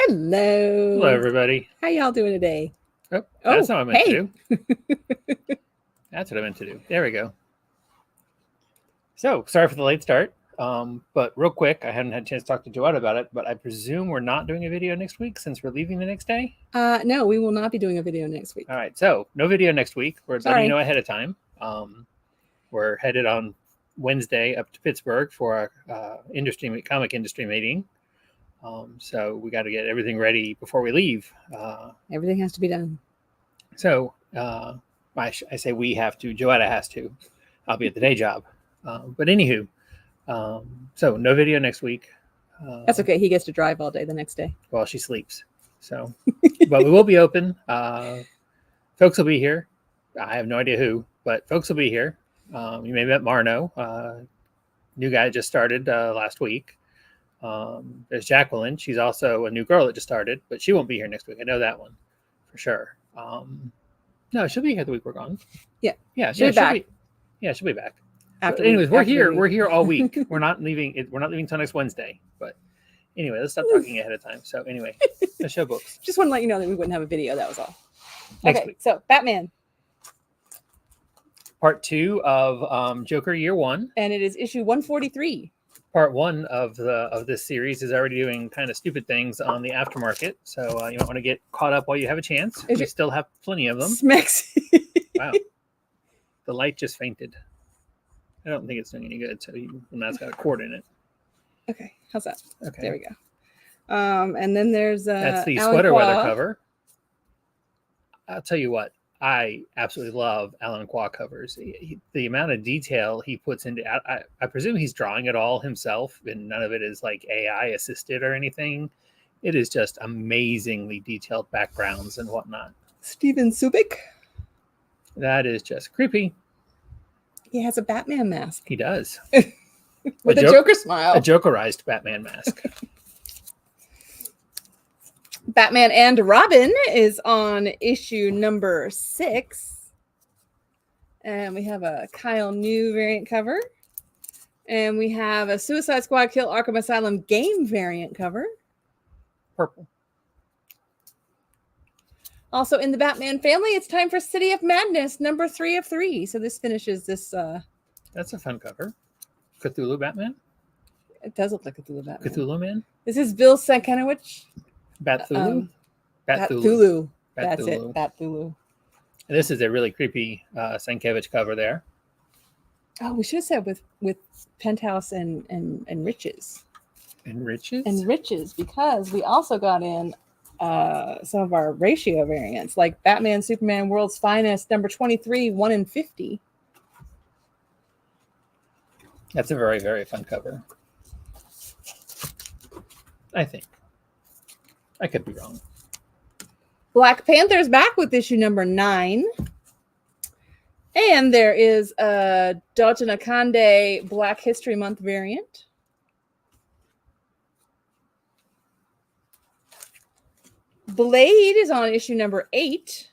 Hello. Hello, everybody. How y'all doing today? Oh, that's not what I meant hey. to do. That's what I meant to do. There we go. So, sorry for the late start. But real quick, I haven't had a chance to talk to Joetta about it, but I presume we're not doing a video next week since we're leaving the next day? No, we will not be doing a video next week. All right, so no video next week. We're letting you know ahead of time. We're headed on Wednesday up to Pittsburgh for our comic industry meeting. So we got to get everything ready before we leave. Everything has to be done. So I say we have to. Joetta has to. I'll be at the day job. But anywho, so no video next week. That's okay. He gets to drive all day the next day. While she sleeps. So, but we will be open. Folks will be here. I have no idea who, but folks will be here. You may have met Marno. New guy just started last week. There's Jacqueline. She's also a new girl that just started, but she won't be here next week. I know that one for sure. No, she'll be here the week we're gone. Yeah. She'll be back. She'll be back. Anyways, we're here. We're here all week. We're not leaving. We're not leaving till next Wednesday. But anyway, let's stop talking ahead of time. So anyway, the show books. Just want to let you know that we wouldn't have a video. That was all. Next week. So Batman. Part 2 of Joker Year 1. And it is issue 143. Part 1 of this series is already doing kind of stupid things on the aftermarket. So you might want to get caught up while you have a chance. We still have plenty of them. Smacks. Wow. The light just fainted. I don't think it's doing any good. So that's got a cord in it. Okay. How's that? Okay. There we go. And then there's that's the Alan sweater Qua. weather cover. I'll tell you what. I absolutely love Alan Qua covers. The amount of detail he puts into I presume he's drawing it all himself, and none of it is like AI assisted or anything. It is just amazingly detailed backgrounds and whatnot. Steven Subic. That is just creepy. He has a Batman mask. He does. With a Joker smile. A Jokerized Batman mask. Batman and Robin is on issue number 6. And we have a Kyle New variant cover. And we have a Suicide Squad Kill Arkham Asylum game variant cover. Purple. Also in the Batman family, it's time for City of Madness, number 3 of 3. So this finishes this. That's a fun cover. Cthulhu Batman? It does look like Cthulhu Batman. Cthulhu Man? This is Bill Sankanowicz. Bathulu? Bathulu. That's it. Bathulu. This is a really creepy Sankiewicz cover there. Oh, we should have said with Penthouse and Riches. And Riches? And Riches, because we also got in some of our ratio variants, like Batman, Superman, World's Finest, number 23, 1 in 50. That's a very, very fun cover. I think. I could be wrong. Black Panther's back with issue number 9. And there is a Dalton Akande Black History Month variant. Blade is on issue number 8.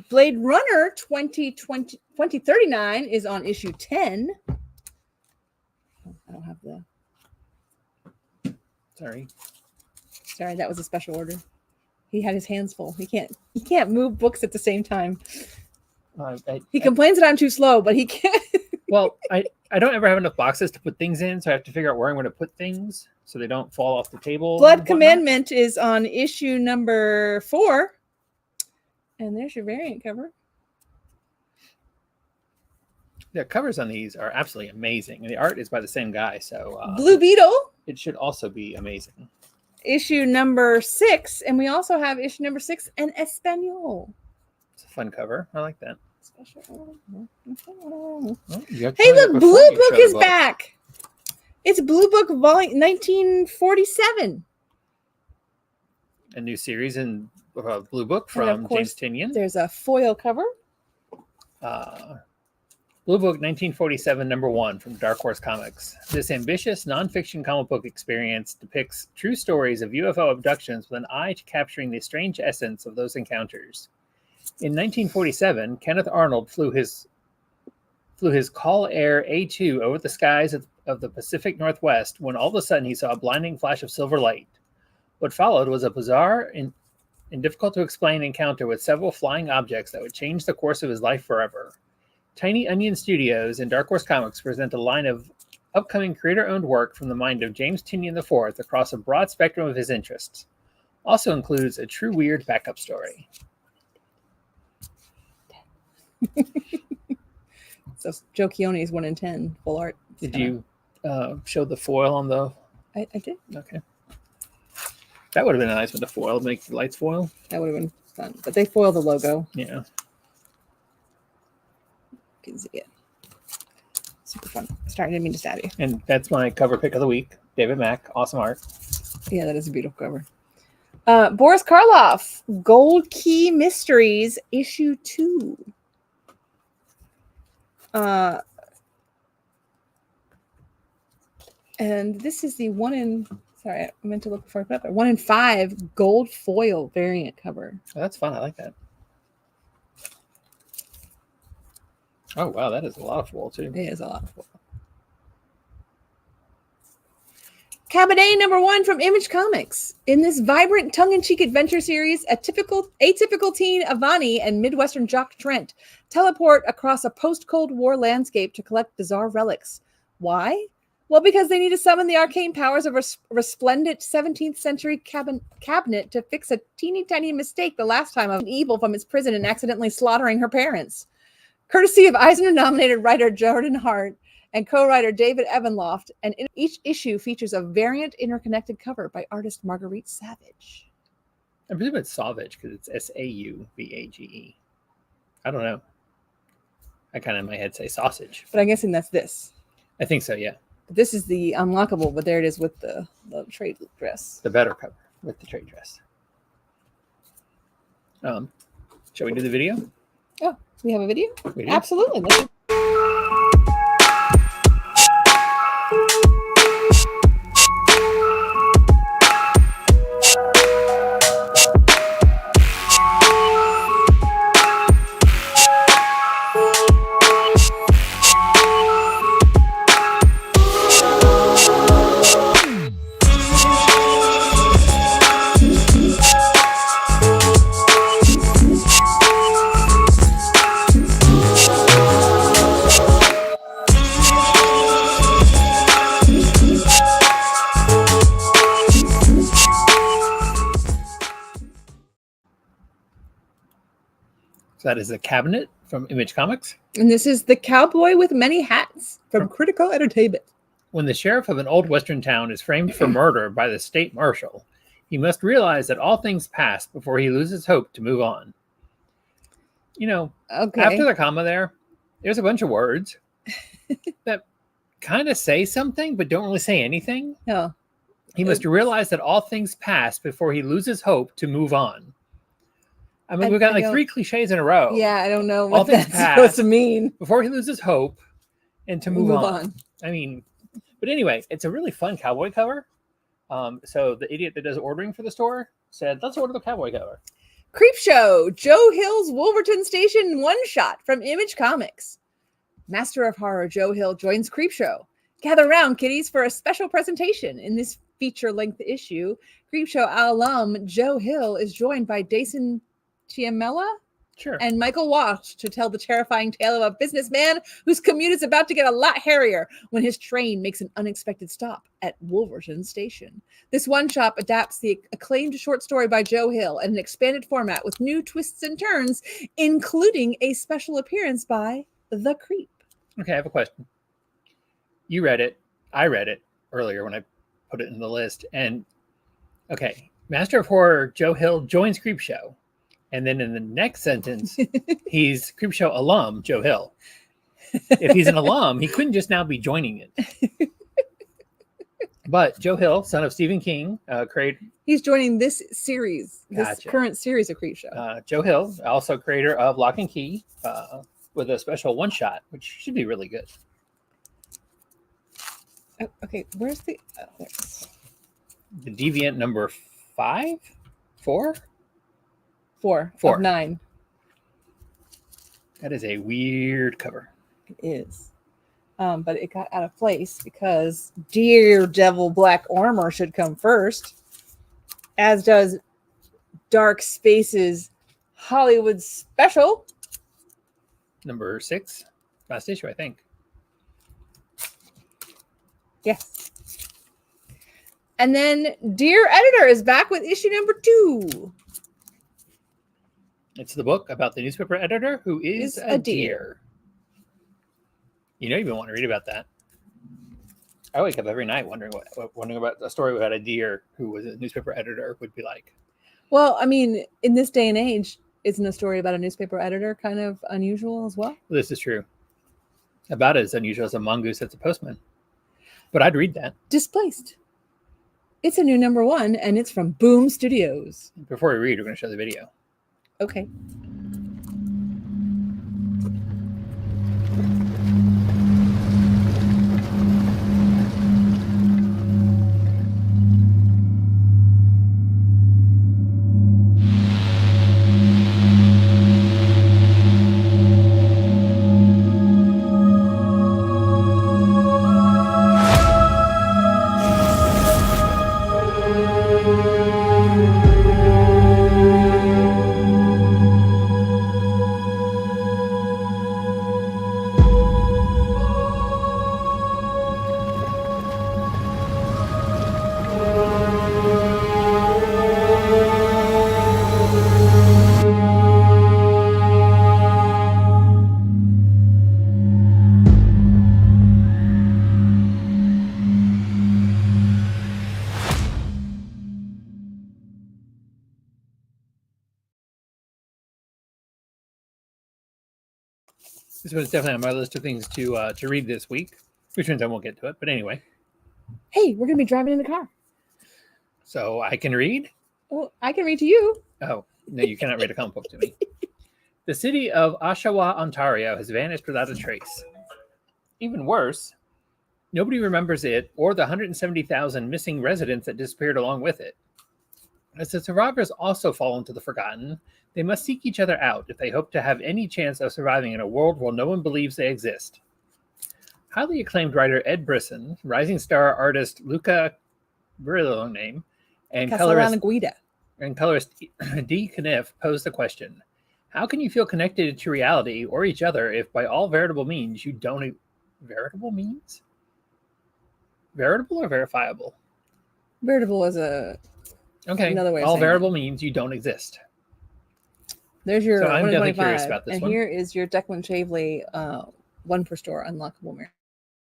Blade Runner 2039 is on issue 10. Oh, I don't have the... Sorry, that was a special order. He had his hands full. He can't move books at the same time. He complains that I'm too slow, but he can't. Well, I don't ever have enough boxes to put things in, so I have to figure out where I'm going to put things so they don't fall off the table. Blood Commandment is on issue number 4. And there's your variant cover. The covers on these are absolutely amazing. And the art is by the same guy, so... Blue Beetle. It should also be amazing. Issue number 6. And we also have issue number 6 in Espanol. It's a fun cover. I like that. Hey, look, Blue Book is back. It's Blue Book volume 1947. A new series in Blue Book from James Tynion. There's a foil cover. Blue Book 1947 #1 from Dark Horse Comics. This ambitious nonfiction comic book experience depicts true stories of UFO abductions with an eye to capturing the strange essence of those encounters. In 1947, Kenneth Arnold flew his Call Air A2 over the skies of the Pacific Northwest when all of a sudden he saw a blinding flash of silver light. What followed was a bizarre and difficult to explain encounter with several flying objects that would change the course of his life forever. Tiny Onion Studios and Dark Horse Comics present a line of upcoming creator-owned work from the mind of James Tynion IV across a broad spectrum of his interests. Also includes a true weird backup story. So Joe Keone's 1 in 10 full art. Did you show the foil on the... I did. Okay. That would have been nice with the foil, make the lights foil. That would have been fun. But they foil the logo. Yeah. You can see it. Super fun. Sorry, I didn't mean to stab you. And that's my cover pick of the week. David Mack, awesome art. Yeah, that is a beautiful cover. Boris Karloff, Gold Key Mysteries, issue 2. And this is the 1 in... Sorry, I meant to look before I put up. 1 in 5 gold foil variant cover. Oh, that's fun. I like that. Oh, wow. That is a lot of foil, too. It is a lot of foil. Cabernet #1 from Image Comics. In this vibrant tongue-in-cheek adventure series, atypical teen Avani and Midwestern jock Trent teleport across a post-Cold War landscape to collect bizarre relics. Why? Well, because they need to summon the arcane powers of a resplendent 17th century cabinet to fix a teeny tiny mistake the last time of an evil from his prison and accidentally slaughtering her parents. Courtesy of Eisner-nominated writer Jordan Hart and co-writer David Evanloft, and each issue features a variant interconnected cover by artist Marguerite Savage. I presume it's Sauvage because it's Sauvage. I don't know. I kind of in my head say sausage. But I'm guessing that's this. I think so, yeah. This is the unlockable, but there it is with the trade dress. The better cover with the trade dress. Shall we do the video? Oh, we have a video? We do. Absolutely. So that is the cabinet from Image Comics. And this is the cowboy with many hats from Critical Entertainment. When the sheriff of an old western town is framed for murder by the state marshal, he must realize that all things pass before he loses hope to move on. You know, after the comma there's a bunch of words that kind of say something but don't really say anything. No. He must realize that all things pass before he loses hope to move on. I mean, we've got like 3 cliches in a row. Yeah, I don't know what that's supposed to mean. Before he loses hope and to move on. I mean, but anyway, it's a really fun cowboy cover. So the idiot that does ordering for the store said, let's order the cowboy cover. Creepshow, Joe Hill's Wolverton Station one-shot from Image Comics. Master of Horror Joe Hill joins Creepshow. Gather round, kiddies, for a special presentation. In this feature-length issue, Creepshow alum Joe Hill is joined by Dason Chiamella and Michael Walsh to tell the terrifying tale of a businessman whose commute is about to get a lot hairier when his train makes an unexpected stop at Wolverton Station. This one-shot adapts the acclaimed short story by Joe Hill in an expanded format with new twists and turns, including a special appearance by The Creep. Okay, I have a question. You read it. I read it earlier when I put it in the list. And, okay, Master of Horror Joe Hill joins Creepshow. And then in the next sentence, he's Creepshow alum, Joe Hill. If he's an alum, he couldn't just now be joining it. But Joe Hill, son of Stephen King, he's joining this series, this current series of Creepshow. Joe Hill, also creator of Lock and Key, with a special one-shot, which should be really good. Oh, okay, where's the... Oh, there it is. The Deviant number 5? 4? 4 of 9. That is a weird cover. It is. But it got out of place because Daredevil Black Armor should come first. as does Dark Spaces Hollywood Special. Number 6. Last issue, I think. Yes. And then Dear Editor is back with issue number 2. It's the book about the newspaper editor who is a deer. You know you've been wanting to read about that. I wake up every night wondering about a story about a deer who was a newspaper editor would be like. Well, I mean, in this day and age, isn't a story about a newspaper editor kind of unusual as well? This is true. About as unusual as a mongoose that's a postman. But I'd read that. Displaced. It's a new number 1, and it's from Boom Studios. Before we read, we're going to show the video. Okay. This was definitely on my list of things to read this week, which means I won't get to it. But anyway. Hey, we're going to be driving in the car. So I can read? Well, I can read to you. Oh, no, you cannot read a comic book to me. The city of Oshawa, Ontario has vanished without a trace. Even worse, nobody remembers it or the 170,000 missing residents that disappeared along with it. As the survivors also fall into the forgotten, they must seek each other out if they hope to have any chance of surviving in a world where no one believes they exist. Highly acclaimed writer Ed Brisson, rising star artist Luca, very long name, and colorist D. Kniff posed the question: how can you feel connected to reality or each other if by all veritable means you don't... Veritable means? Veritable or verifiable? Veritable is a... Okay, another way of all saying variable it. Means you don't exist. There's your So I'm definitely 125, curious about this and one. here is your Declan Shavely 1 per store unlockable mirror.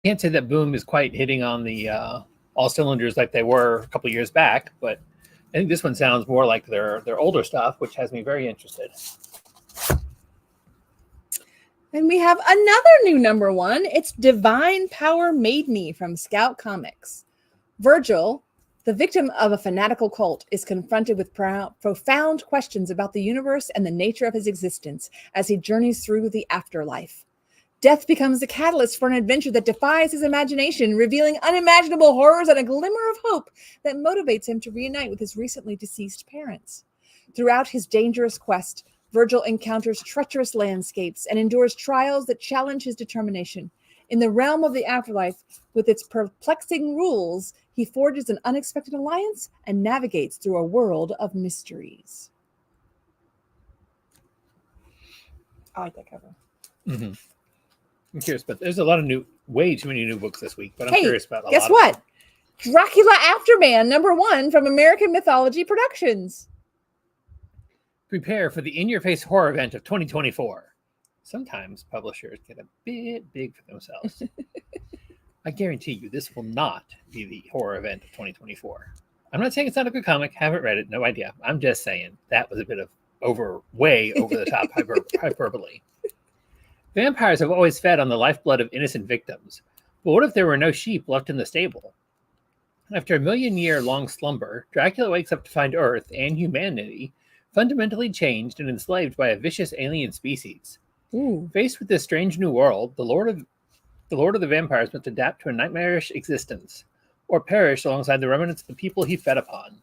I can't say that Boom is quite hitting on the all cylinders like they were a couple years back, but I think this one sounds more like their older stuff, which has me very interested. And we have another new number 1. It's Divine Power Made Me from Scout Comics. Virgil, the victim of a fanatical cult, is confronted with profound questions about the universe and the nature of his existence as he journeys through the afterlife. Death becomes the catalyst for an adventure that defies his imagination, revealing unimaginable horrors and a glimmer of hope that motivates him to reunite with his recently deceased parents. Throughout his dangerous quest, Virgil encounters treacherous landscapes and endures trials that challenge his determination. In the realm of the afterlife, with its perplexing rules, he forges an unexpected alliance and navigates through a world of mysteries. I like that cover. Mm-hmm. I'm curious, but there's a lot of way too many new books this week, but I'm curious about a lot guess of what? them. Dracula Afterman, number 1 from American Mythology Productions. Prepare for the in-your-face horror event of 2024. Sometimes publishers get a bit big for themselves. I guarantee you this will not be the horror event of 2024. I'm not saying it's not a good comic. Haven't read it. No idea. I'm just saying that was a bit of way over the top hyperbole. Vampires have always fed on the lifeblood of innocent victims. But what if there were no sheep left in the stable? After a million-year-long slumber, Dracula wakes up to find Earth and humanity fundamentally changed and enslaved by a vicious alien species. Ooh. Faced with this strange new world, the Lord of the Vampires must adapt to a nightmarish existence, or perish alongside the remnants of the people he fed upon.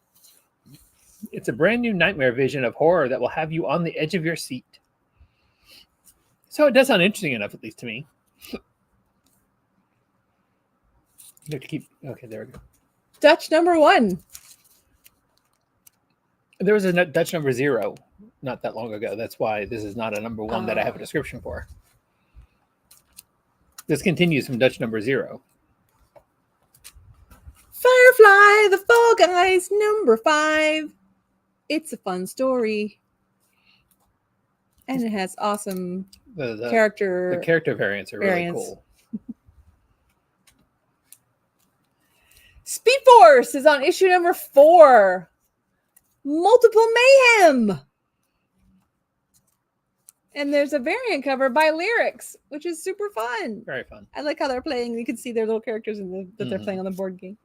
It's a brand new nightmare vision of horror that will have you on the edge of your seat. So it does sound interesting enough, at least to me. You have to keep... Okay, there we go. Dutch number 1. There was a Dutch number 0 not that long ago. That's why this is not a number 1 that I have a description for. This continues from Dutch number 0. Firefly, the Fall Guys, number 5. It's a fun story. And it has awesome The character variants are really cool. Speed Force is on issue number 4. Multiple Mayhem. And there's a variant cover by Lyrics, which is super fun. Very fun. I like how they're playing. You can see their little characters that they're playing on the board game.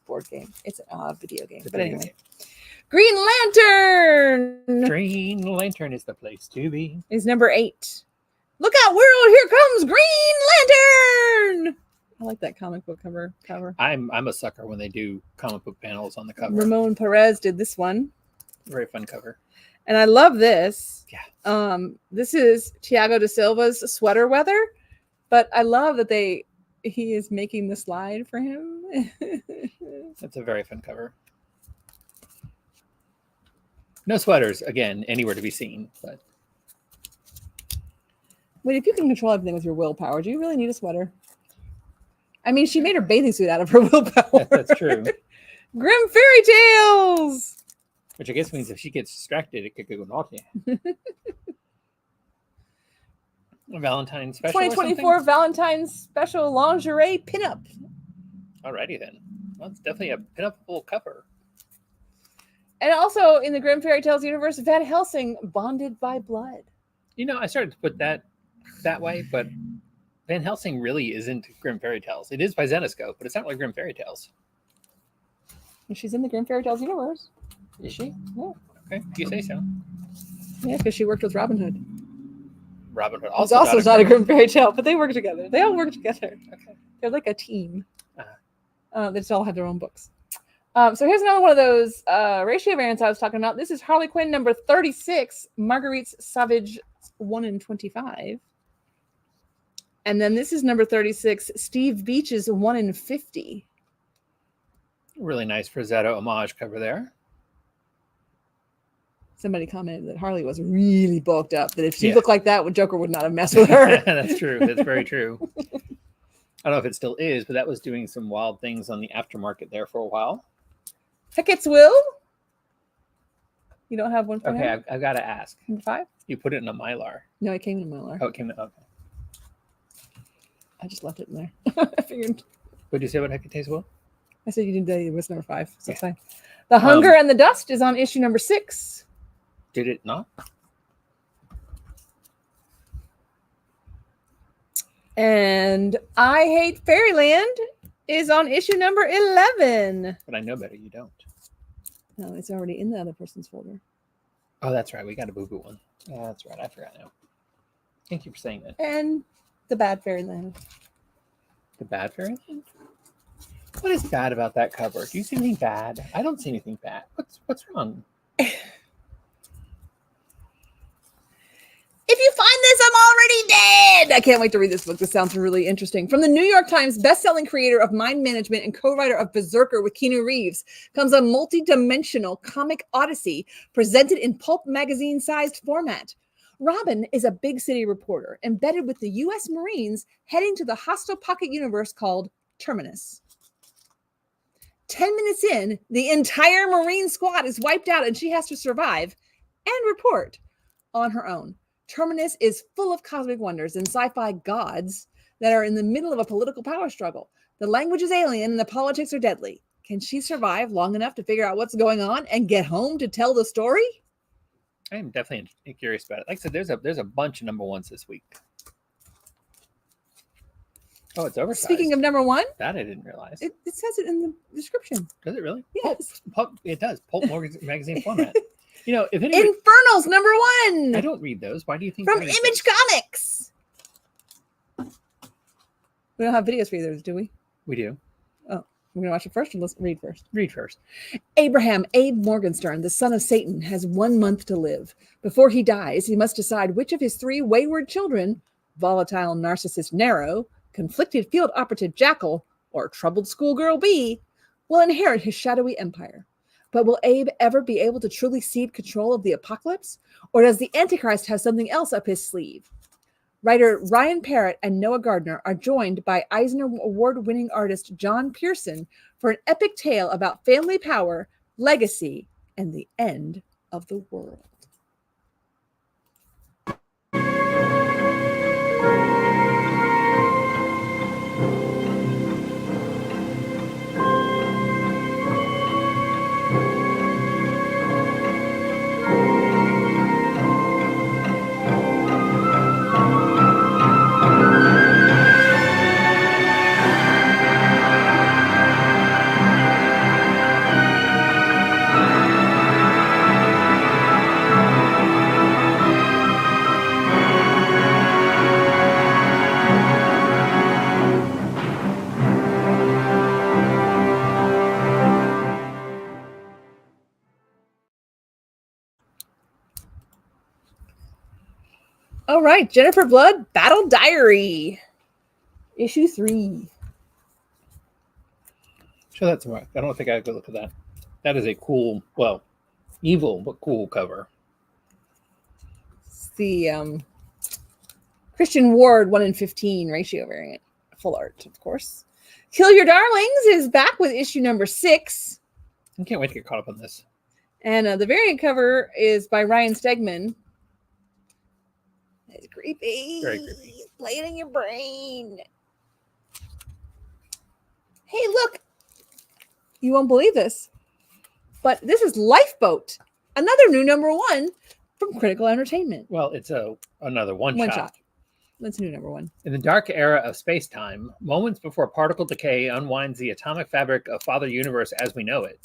Board game. It's a video game. But anyway. Green Lantern. Green Lantern is the place to be. Is number 8. Look out, world! Here comes Green Lantern. I like that comic book cover. I'm a sucker when they do comic book panels on the cover. Ramon Perez did this one. Very fun cover. And I love this. Yeah. This is Thiago da Silva's sweater weather, but I love that he is making the slide for him. That's a very fun cover. No sweaters, again, anywhere to be seen. But wait, if you can control everything with your willpower, do you really need a sweater? I mean, she made her bathing suit out of her willpower. That's true. Grim Fairy Tales. Which I guess means if she gets distracted, it could go naughty. Valentine's special. 2024 Valentine's special lingerie pinup. Alrighty then. Well, it's definitely a pinup-able cover. And also in the Grim Fairy Tales universe, Van Helsing, Bonded by Blood. You know, I started to put that way, but Van Helsing really isn't Grim Fairy Tales. It is by Zenescope, but it's not like Grim Fairy Tales. She's in the Grim Fairy Tales universe. Is she? Yeah. Okay, if you say so. Yeah, because she worked with Robin Hood. Robin Hood also not a Grim Fairy Tale, but they work together. They all work together. Okay. They're like a team. They just all have their own books. So here's another one of those ratio variants I was talking about. This is Harley Quinn number 36, Marguerite Savage 1 in 25. And then this is number 36, Steve Beach's 1 in 50. Really nice Frazetta homage cover there. Somebody commented that Harley was really bulked up, that if she looked like that, Joker would not have messed with her. That's true. That's very true. I don't know if it still is, but that was doing some wild things on the aftermarket there for a while. Hecat's Will? You don't have one for him? Okay, I've got to ask. Number 5? You put it in a Mylar. No, it came in a Mylar. Oh, it came in, okay. I just left it in there. I figured. What did you say about Hecat's Will? I said you didn't say it was number 5. So it's fine. The Hunger and the Dust is on issue number 6. Did it not? And I Hate Fairyland is on issue number 11. But I know better. You don't. No, it's already in the other person's folder. Oh, that's right. We got a boo-boo one. Yeah, that's right. I forgot now. Thank you for saying that. And the Bad Fairyland. The Bad Fairyland? What is bad about that cover? Do you see anything bad? I don't see anything bad. What's wrong? If you find this, I'm already dead. I can't wait to read this book. This sounds really interesting. From the New York Times best-selling creator of Mind Management and co-writer of Berserker with Keanu Reeves comes a multi-dimensional comic odyssey presented in pulp magazine-sized format. Robin is a big city reporter embedded with the U.S. Marines heading to the hostile pocket universe called Terminus. 10 minutes in, the entire Marine squad is wiped out and she has to survive and report on her own. Terminus is full of cosmic wonders and sci-fi gods that are in the middle of a political power struggle. The language is alien and the politics are deadly. Can she survive long enough to figure out what's going on and get home to tell the story? I am definitely curious about it. Like I said, there's a bunch of number 1s this week. Oh, it's oversized. Speaking of number 1, that I didn't realize. It says it in the description. Does it really? Yes. It does. Pulp magazine format. You know, if anybody, Infernals number 1. I don't read those. Why do you think? From Image Comics. We don't have videos for either, do we? We do. Oh, we're gonna watch it first, or let's read first. Read first. Abraham Abe Morgenstern, the son of Satan, has 1 month to live. Before he dies, he must decide which of his 3 wayward children, volatile narcissist Nero, conflicted field operative Jackal, or troubled schoolgirl B, will inherit his shadowy empire. But will Abe ever be able to truly cede control of the apocalypse? Or does the Antichrist have something else up his sleeve? Writer Ryan Parrott and Noah Gardner are joined by Eisner Award-winning artist John Pearson for an epic tale about family power, legacy, and the end of the world. All right, Jennifer Blood, Battle Diary, issue 3. Show that to Mark. I don't think I could look at that. That is a cool, well, evil but cool cover. It's the Christian Ward 1:15 ratio variant, full art, of course. Kill Your Darlings is back with issue number 6. I can't wait to get caught up on this. And the variant cover is by Ryan Stegman. It's creepy. Very creepy. Play it in your brain. Hey, look. You won't believe this, but this is Lifeboat, another new number 1 from Critical Entertainment. Well, it's another one shot. That's new number 1. In the dark era of space-time, moments before particle decay unwinds the atomic fabric of Father Universe as we know it,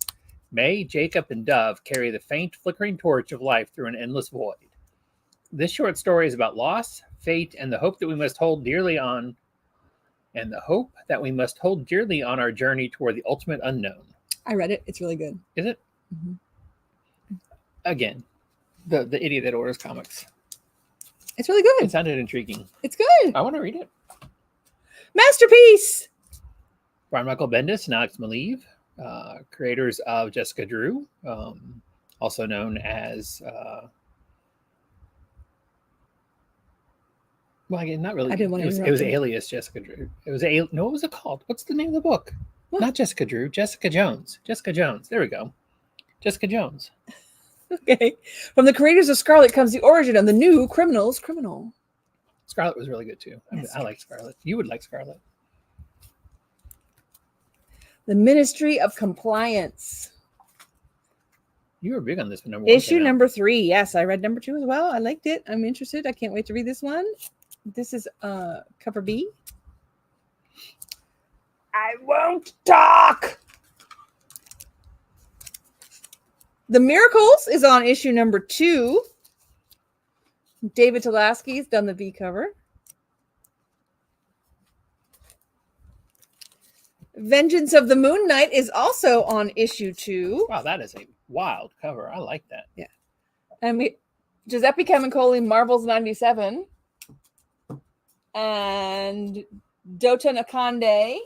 May, Jacob, and Dove carry the faint, flickering torch of life through an endless void. This short story is about loss, fate, and the hope that we must hold dearly on our journey toward the ultimate unknown. I read it. It's really good. Is it? Mm-hmm. Again, the idiot that orders comics. It's really good. It sounded intriguing. It's good. I want to read it. Masterpiece. Brian Michael Bendis and Alex Maleev, creators of Jessica Drew, also known as... well, again, not really. I didn't want to it was alias Jessica Drew. No, what was it called? What's the name of the book? What? Not Jessica Drew. Jessica Jones. Jessica Jones. There we go. Jessica Jones. Okay. From the creators of Scarlet comes the origin of the new criminal's criminal. Scarlet was really good too. Yes. I like Scarlet. You would like Scarlet. The Ministry of Compliance. You were big on this one. Number 1 Issue number 3. Yes, I read number 2 as well. I liked it. I'm interested. I can't wait to read this one. This is cover B. I won't talk. The Miracles is on issue number 2. David Talaski's done the V cover. Vengeance of the Moon Knight is also on issue 2. Wow, that is a wild cover. I like that. Yeah. And Giuseppe Camuncoli, Marvel's 97. And Dota Nakande.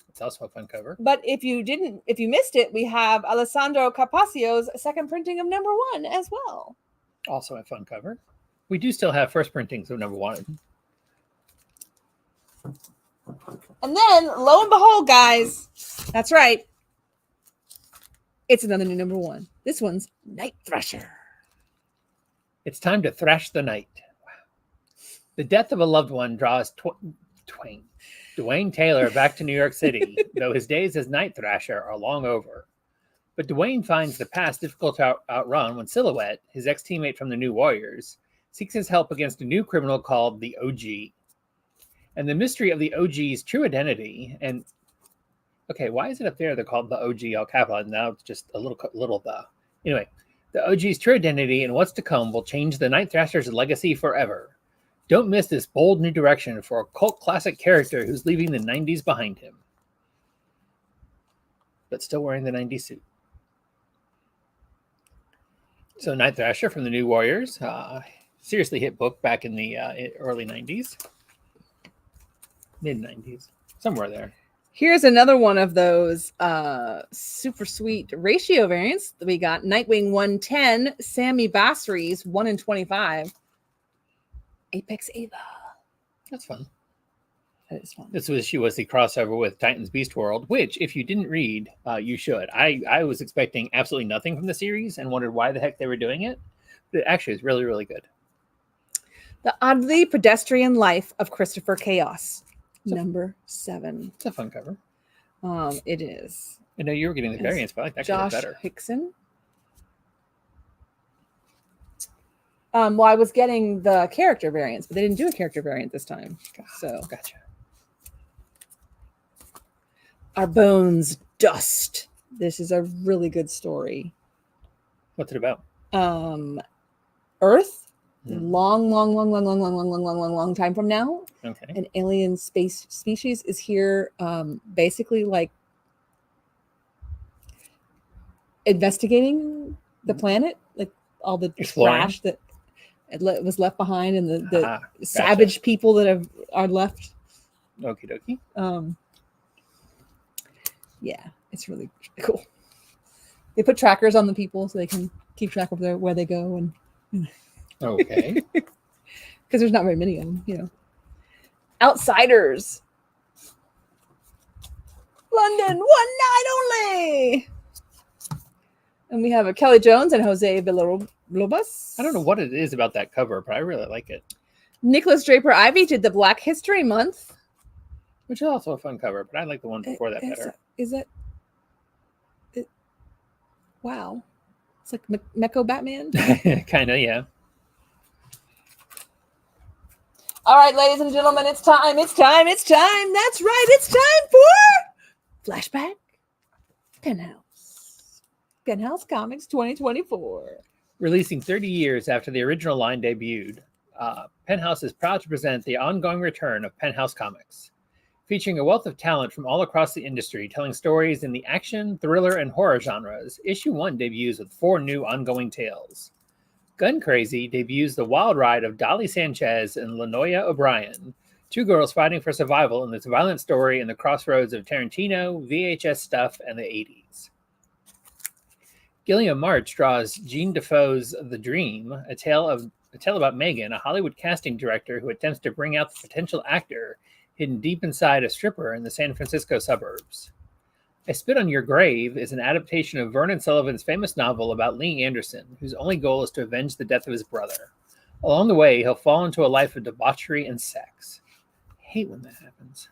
It's also a fun cover. But if you missed it, we have Alessandro Carpaccio's second printing of number 1 as well. Also a fun cover. We do still have first printings of number 1. And then, lo and behold, guys, that's right. It's another new number 1. This one's Night Thrasher. It's time to thrash the night. Wow. The death of a loved one draws Dwayne Taylor back to New York City, though his days as Night Thrasher are long over. But Dwayne finds the past difficult to outrun when Silhouette, his ex-teammate from the New Warriors, seeks his help against a new criminal called the OG. And the mystery of the OG's true identity and... Okay, why is it up there they're called the OG all capital and now it's just a little the... Anyway, the OG's true identity and what's to come will change the Night Thrasher's legacy forever. Don't miss this bold new direction for a cult classic character who's leaving the 90s behind him. But still wearing the 90s suit. So Night Thrasher from the New Warriors. Seriously hit book back in the early 90s. Mid-90s. Somewhere there. Here's another one of those super sweet ratio variants. We got Nightwing 110, Sammy Basri's 1 in 25, Apex Ava. That's fun. That is fun. She was the crossover with Titans Beast World, which, if you didn't read, you should. I was expecting absolutely nothing from the series and wondered why the heck they were doing it. But it actually is really, really good. The Oddly Pedestrian Life of Christopher Chaos, number 7. It's a fun cover. It is. I know you were getting the variants, but I like that Josh better. Hickson. Well, I was getting the character variants, but they didn't do a character variant this time. So Gotcha. Our Bones Dust. This is a really good story. What's it about? Earth. Long time from now. Okay. An alien space species is here, basically like investigating the planet, like all the trash that was left behind, and the savage people that are left. Okie dokie. Yeah, it's really cool. They put trackers on the people so they can keep track of where they go, and okay. Because there's not very many of them, you know. Outsiders. London, one night only. And we have a Kelly Jones and Jose Villalobos. I don't know what it is about that cover, but I really like it. Nicholas Draper Ivy did the Black History Month, which is also a fun cover, but I like the one before that better. Is it? Wow. It's like Mecho Batman. Kind of, yeah. All right, ladies and gentlemen, it's time. That's right. It's time for Flashback Penthouse. Penthouse Comics 2024. Releasing 30 years after the original line debuted, Penthouse is proud to present the ongoing return of Penthouse Comics. Featuring a wealth of talent from all across the industry, telling stories in the action, thriller, and horror genres, Issue 1 debuts with 4 new ongoing tales. Gun Crazy debuts the wild ride of Dolly Sanchez and Lanoya O'Brien, 2 girls fighting for survival in this violent story in the crossroads of Tarantino, VHS stuff, and the 80s. Gilliam March draws Jean Defoe's The Dream, a tale about Megan, a Hollywood casting director who attempts to bring out the potential actor hidden deep inside a stripper in the San Francisco suburbs. I Spit on Your Grave is an adaptation of Vernon Sullivan's famous novel about Lee Anderson, whose only goal is to avenge the death of his brother. Along the way, he'll fall into a life of debauchery and sex. I hate when that happens.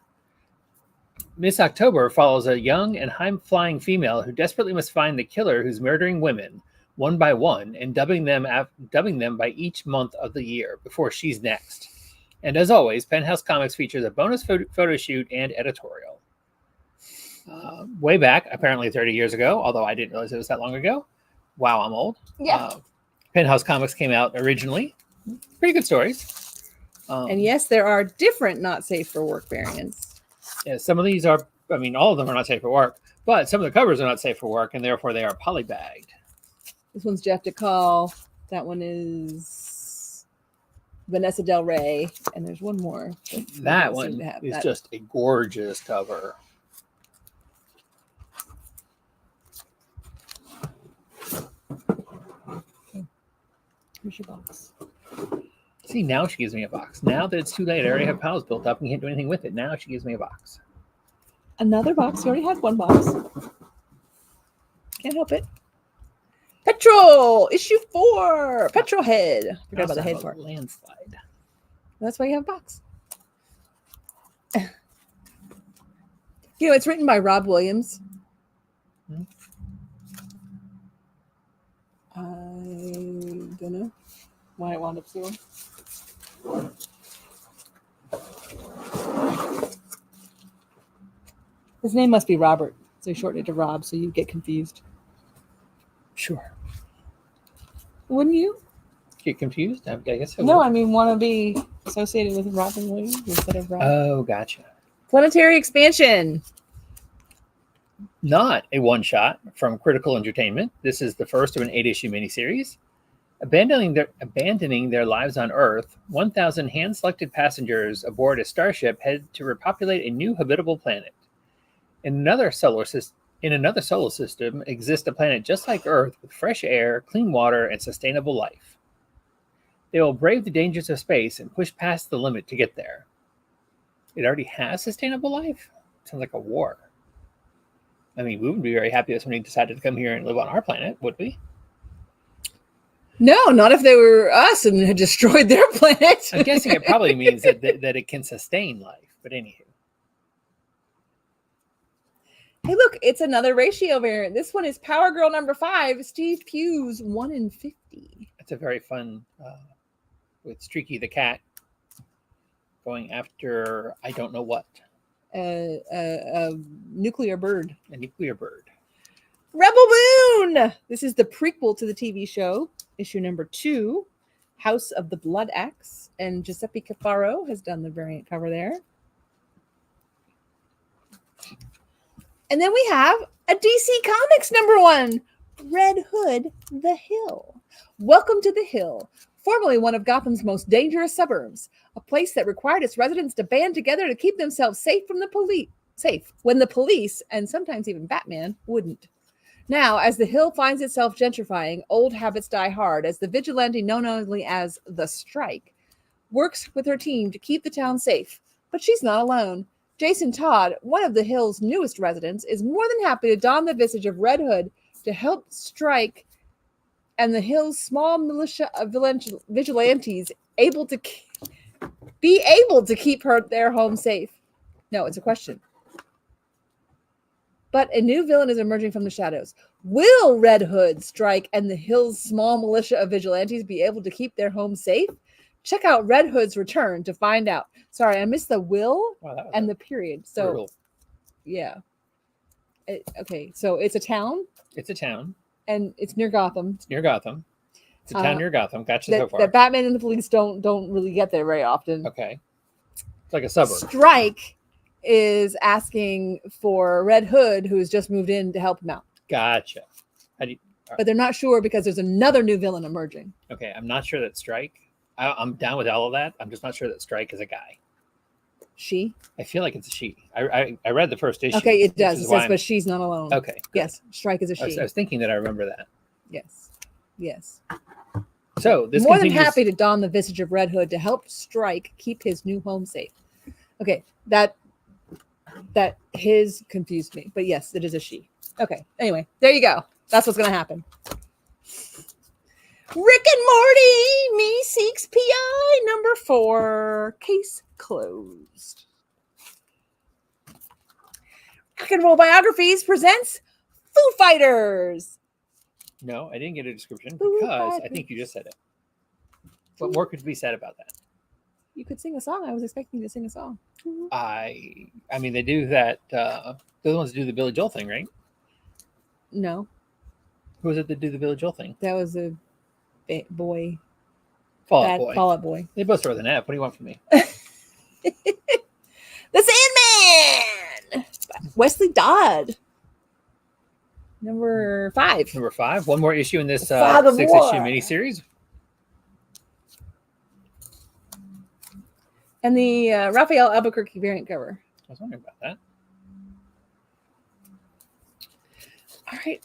Miss October follows a young and high-flying female who desperately must find the killer who's murdering women, one by one, and dubbing them by each month of the year before she's next. And as always, Penthouse Comics features a bonus photo shoot and editorial. Way back, apparently 30 years ago, although I didn't realize it was that long ago. Wow, I'm old. Yeah. Penthouse Comics came out originally. Pretty good stories. And yes, there are different not safe for work variants. Yeah, some of these are, all of them are not safe for work, but some of the covers are not safe for work, and therefore they are polybagged. This one's Jeff DeCall. That one is Vanessa Del Rey. And there's one more. That one is just a gorgeous cover. Here's your box. See, now she gives me a box. Now that it's too late, I already have piles built up and can't do anything with it. Now she gives me a box. Another box. You already had one box. Can't help it. Petrol, issue 4. Petrol Head. Forgot about the head part. Landslide. That's why you have a box. It's written by Rob Williams. I don't know why it wound up so. His name must be Robert, so he shortened it to Rob, so you get confused. Sure. Wouldn't you? Get confused? I guess. No, want to be associated with Robin Williams instead of Rob. Oh, gotcha. Planetary Expansion. Not a one-shot from Critical Entertainment. This is the first of an 8-issue miniseries. Abandoning their lives on Earth, 1,000 hand-selected passengers aboard a starship head to repopulate a new habitable planet. In another solar system exists a planet just like Earth with fresh air, clean water, and sustainable life. They will brave the dangers of space and push past the limit to get there. It already has sustainable life? Sounds like a war. I mean, we wouldn't be very happy if somebody decided to come here and live on our planet, would we? No, not if they were us and had destroyed their planet. I'm guessing it probably means that it can sustain life. But anywho. Hey, look, it's another ratio variant. This one is Power Girl number 5, Steve Pugh's 1 in 50. It's a very fun with Streaky the cat going after I don't know what. A nuclear bird. A nuclear bird. Rebel Moon! This is the prequel to the TV show, issue number 2, House of the Blood Axe. And Giuseppe Cafaro has done the variant cover there. And then we have a DC Comics number 1, Red Hood, The Hill. Welcome to The Hill, formerly one of Gotham's most dangerous suburbs, a place that required its residents to band together to keep themselves safe from the police. Safe when the police, and sometimes even Batman, wouldn't. Now, as the Hill finds itself gentrifying, old habits die hard as the vigilante known only as The Strike works with her team to keep the town safe. But she's not alone. Jason Todd, one of the Hill's newest residents, is more than happy to don the visage of Red Hood to help Strike and the Hill's small militia of vigilantes be able to keep their home safe. No, it's a question. But a new villain is emerging from the shadows. Will Red Hood, Strike, and the Hill's small militia of vigilantes be able to keep their home safe? Check out Red Hood's return to find out. Sorry, I missed the will and the period. So, brutal. Yeah. Okay, so it's a town. It's a town. And it's near Gotham. It's near Gotham. It's a town near Gotham. Gotcha so far. That Batman and the police don't really get there very often. Okay. It's like a suburb. Strike is asking for Red Hood, who's just moved in, to help him out. Gotcha. But they're not sure because there's another new villain emerging. Okay, I'm not sure that Strike. I'm down with all of that. I'm just not sure that Strike is a guy. She? I feel like it's a she. I read the first issue. Okay, it does. It says, but she's not alone. Okay. Good. Yes, Strike is a she. I was thinking that I remember that. Yes. So this more than happy to don the visage of Red Hood to help Strike keep his new home safe. Okay, that his confused me, but yes, it is a she. Okay, anyway, there you go. That's what's going to happen. Rick and Morty, Me Seeks PI number 4, case closed. Rock and Roll Biographies presents Foo Fighters. No, I didn't get a description because I think you just said it. What more could be said about that? You could sing a song. I was expecting you to sing a song. I mean, they do that. They're the ones that do the Billy Joel thing, right? No. Who was it that did the Billy Joel thing? That was a boy. Fall Out Boy. They both start with an F. What do you want from me? The Sandman! Wesley Dodd. Number 5. Number 5. One more issue in this 6-issue miniseries. And the Raphael Albuquerque variant cover. I was wondering about that. All right.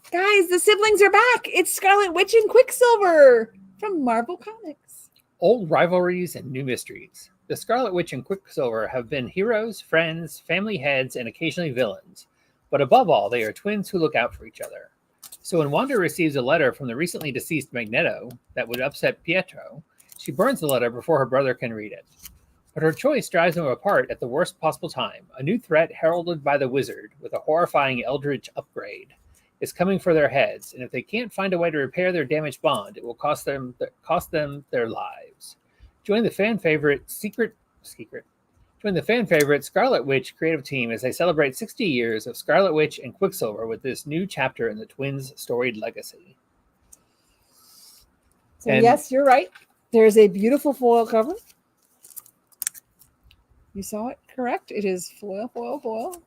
Guys, the siblings are back. It's Scarlet Witch and Quicksilver from Marvel Comics. Old rivalries and new mysteries. The Scarlet Witch and Quicksilver have been heroes, friends, family heads, and occasionally villains. But above all, they are twins who look out for each other. So when Wanda receives a letter from the recently deceased Magneto that would upset Pietro, she burns the letter before her brother can read it. But her choice drives them apart at the worst possible time. A new threat heralded by the Wizard with a horrifying eldritch upgrade is coming for their heads, and if they can't find a way to repair their damaged bond, it will cost them their lives. Join the fan favorite Scarlet Witch creative team as they celebrate 60 years of Scarlet Witch and Quicksilver with this new chapter in the twins' storied legacy. So yes, you're right. There's a beautiful foil cover. You saw it correct. It is foil.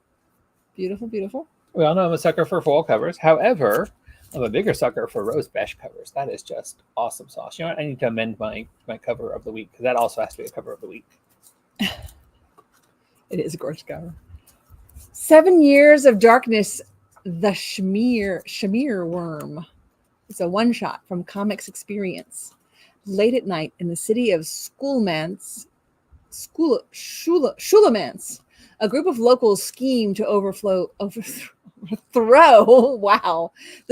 Beautiful, beautiful. We all know I'm a sucker for foil covers. However, I'm a bigger sucker for Rose Besh covers. That is just awesome sauce. You know what? I need to amend my cover of the week because that also has to be a cover of the week. It is a gorgeous cover. 7 Years of Darkness, the Shamir Worm. It's a one-shot from Comics Experience. Late at night in the city of Schulemance, a group of locals scheme to overthrow the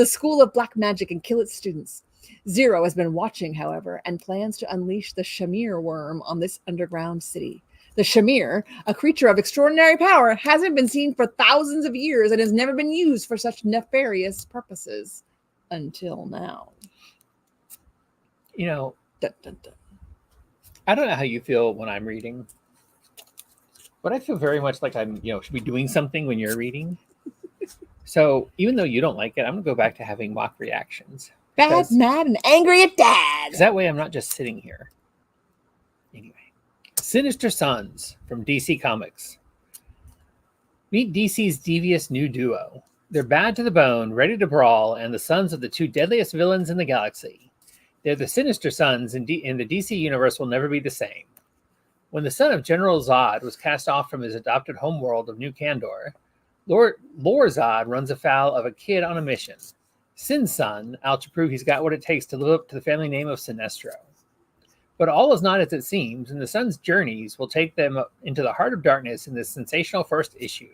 School of Black Magic and kill its students. Zero has been watching, however, and plans to unleash the Shamir Worm on this underground city. The Shamir, a creature of extraordinary power, hasn't been seen for thousands of years and has never been used for such nefarious purposes until now. You know, Dun, dun, dun. I don't know how you feel when I'm reading, but I feel very much like I'm, should be doing something when you're reading. So even though you don't like it, I'm going to go back to having mock reactions. Bad, mad, and angry at Dad. Because that way I'm not just sitting here. Anyway. Sinister Sons from DC Comics. Meet DC's devious new duo. They're bad to the bone, ready to brawl, and the sons of the two deadliest villains in the galaxy. They're the Sinister Sons, and in the DC universe will never be the same. When the son of General Zod was cast off from his adopted homeworld of New Kandor, Lord Zod runs afoul of a kid on a mission. Sin's son, out to prove he's got what it takes to live up to the family name of Sinestro. But all is not as it seems, and the son's journeys will take them into the heart of darkness in this sensational first issue.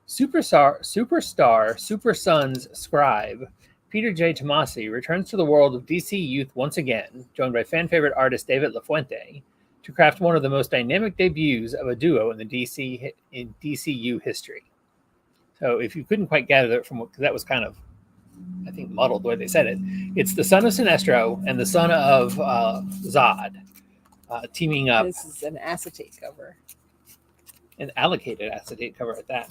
Super Sons scribe Peter J. Tomasi returns to the world of DC youth once again, joined by fan favorite artist David LaFuente, to craft one of the most dynamic debuts of a duo in DCU history. So if you couldn't quite gather that from, because that was kind of, I think, muddled the way they said it, it's the son of Sinestro and the son of Zod teaming up. This is an acetate cover. An allocated acetate cover at that.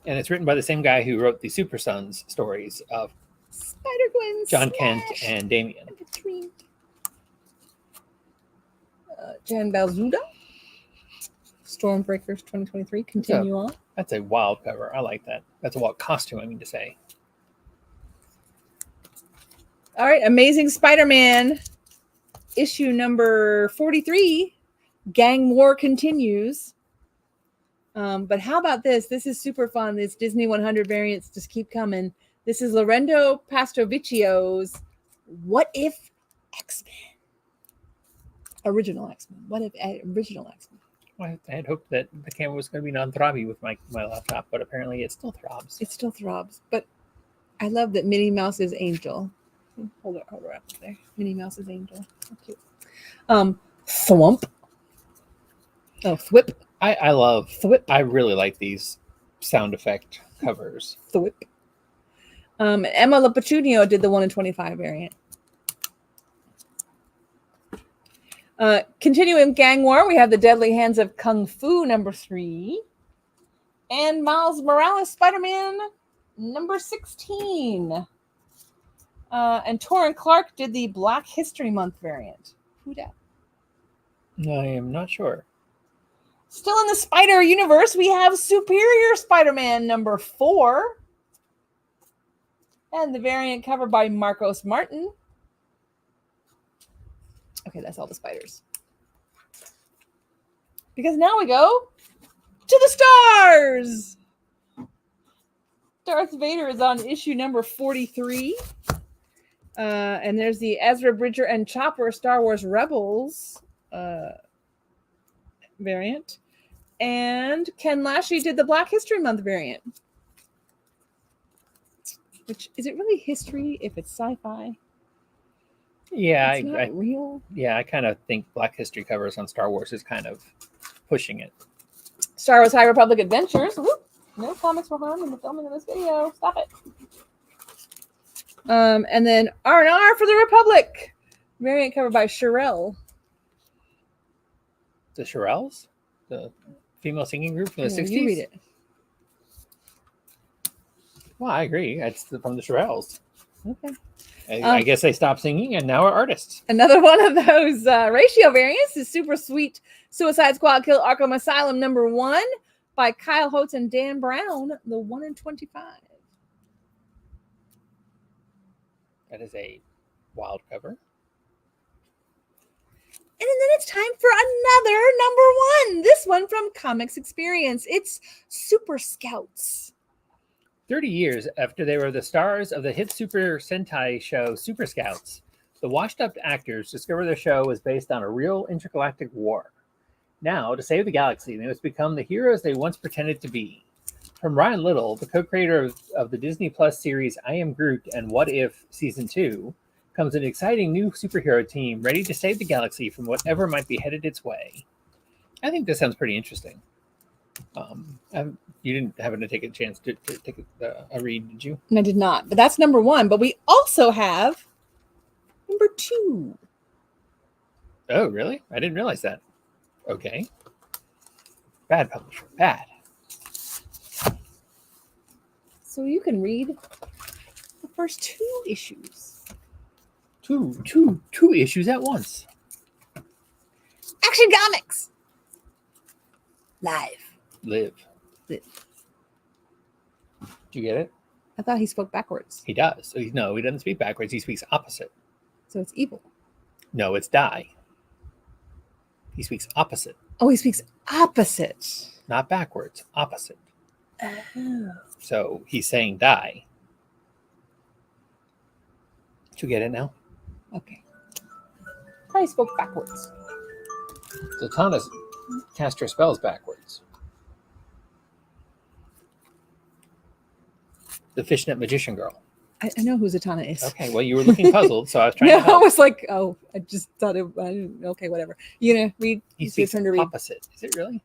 And it's written by the same guy who wrote the Super Sons stories of Spider-Gwen, John Kent and Damian. Jan Balzuda. Stormbreakers 2023. Continue on. That's a wild cover. I like that. That's a wild costume, I mean to say. All right. Amazing Spider-Man. Issue number 43. Gang War continues. But how about this? This is super fun. This Disney 100 variants just keep coming. This is Lorenzo Pastovicio's What If X-Men? Original X-Men. What if original X-Men? Well, I had hoped that the camera was going to be non-throbby with my laptop, but apparently it still throbs. It still throbs. But I love that Minnie Mouse is Angel. Hold her up there. Minnie Mouse is Angel. So cute. Thwump. Oh, Thwip. I love Thwip. I really like these sound effect covers. Thwip. Emma Lapacunio did the 1 in 25 variant. Continuing Gang War, we have the Deadly Hands of Kung Fu number 3. And Miles Morales Spider-Man number 16. And Torrin Clark did the Black History Month variant. Who dat? I am not sure. Still in the Spider universe, we have Superior Spider-Man number 4. And the variant covered by Marcos Martin. Okay, that's all the spiders. Because now we go to the stars. Darth Vader is on issue number 43. And there's the Ezra Bridger and Chopper Star Wars Rebels variant. And Ken Lashley did the Black History Month variant. Which, is it really history if it's sci-fi? Yeah, it's not real. Yeah, I kind of think Black History covers on Star Wars is kind of pushing it. Star Wars High Republic Adventures. Whoop. No comics were harmed in the filming of this video. Stop it. And then R&R for the Republic. Variant covered by Sherelle. The Shirelles? The female singing group from the 60s? You read it. Well, I agree. It's from the Shirelles. Okay. I guess they stopped singing and now are artists. Another one of those ratio variants is Super Sweet Suicide Squad Kill Arkham Asylum number 1 by Kyle Holtz and Dan Brown, the 1 in 25. That is a wild cover. And then it's time for another number one. This one from Comics Experience. It's Super Scouts. 30 years after they were the stars of the hit Super Sentai show Super Scouts, the washed-up actors discovered their show was based on a real intergalactic war. Now, to save the galaxy, they must become the heroes they once pretended to be. From Ryan Little, the co-creator of the Disney Plus series I Am Groot and What If Season 2, comes an exciting new superhero team ready to save the galaxy from whatever might be headed its way. I think this sounds pretty interesting. You didn't happen to take a chance to take a read, did you? I did not, but that's number one. But we also have number two. Oh, really? I didn't realize that. Okay. Bad publisher. Bad. So you can read the first two issues. Two issues at once. Action Comics. Live. Live. Live. Do you get it? I thought he spoke backwards. He does. No, he doesn't speak backwards. He speaks opposite. So it's evil. No, it's die. He speaks opposite. Oh, he speaks opposite. Not backwards. Opposite. Oh. So he's saying die. Did you get it now? Okay. Probably spoke backwards. Zatanna cast her spells backwards. The fishnet magician girl. I know who Zatanna is. Okay, well, you were looking puzzled, so I was trying to I help. was like, oh, I just thought it. Okay, whatever. You know, read. He It's your speaks turn to read. opposite. Is it really?